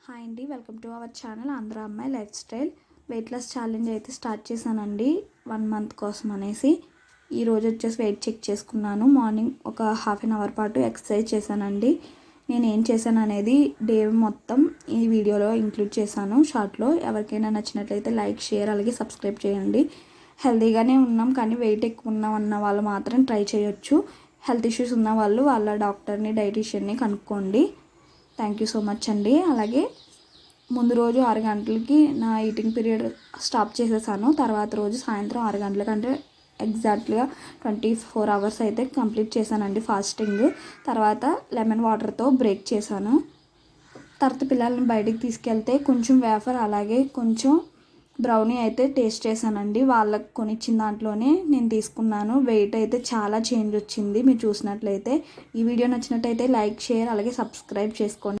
Hi అండి, welcome to our channel Andhra అమ్మాయి lifestyle. Weight loss challenge అయితే start చేశానండి 1 మంత్ కోసం అనేసి. ఈరోజు వచ్చేసి వెయిట్ చెక్ చేసుకున్నాను. మార్నింగ్ ఒక హాఫ్ అన్ అవర్ పాటు ఎక్సర్సైజ్ చేశానండి. నేను ఏం చేశాను అనేది డే మొత్తం ఈ వీడియోలో ఇంక్లూడ్ చేశాను షార్ట్లో. ఎవరికైనా నచ్చినట్లయితే లైక్, షేర్ అలాగే సబ్స్క్రైబ్ చేయండి. హెల్తీగానే ఉన్నాం కానీ వెయిట్ ఎక్కువ ఉన్నాం అన్న వాళ్ళు మాత్రం ట్రై చేయొచ్చు. హెల్త్ ఇష్యూస్ ఉన్న వాళ్ళు వాళ్ళ డాక్టర్ని, డైటీషియన్ని కనుక్కోండి. థ్యాంక్ యూ సో మచ్ అండి. అలాగే ముందు రోజు 6 గంటలకి నా ఈటింగ్ పీరియడ్ స్టాప్ చేసేసాను. తర్వాత రోజు సాయంత్రం 6 గంటలకంటే ఎగ్జాక్ట్గా 24 అవర్స్ అయితే కంప్లీట్ చేశానండి ఫాస్టింగ్. తర్వాత లెమన్ వాటర్తో బ్రేక్ చేశాను. తర్వాత పిల్లల్ని బయటికి తీసుకెళ్తే కొంచెం వేఫర్ అలాగే కొంచెం బ్రౌనీ అయితే టేస్ట్ చేశానండి. వాళ్ళకి కొనిచ్చిన దాంట్లోనే నేను తీసుకున్నాను. వెయిట్ అయితే చాలా చేంజ్ వచ్చింది. మీరు చూసినట్లయితే ఈ వీడియో నచ్చినట్టయితే లైక్, షేర్ అలాగే సబ్స్క్రైబ్ చేసుకోండి.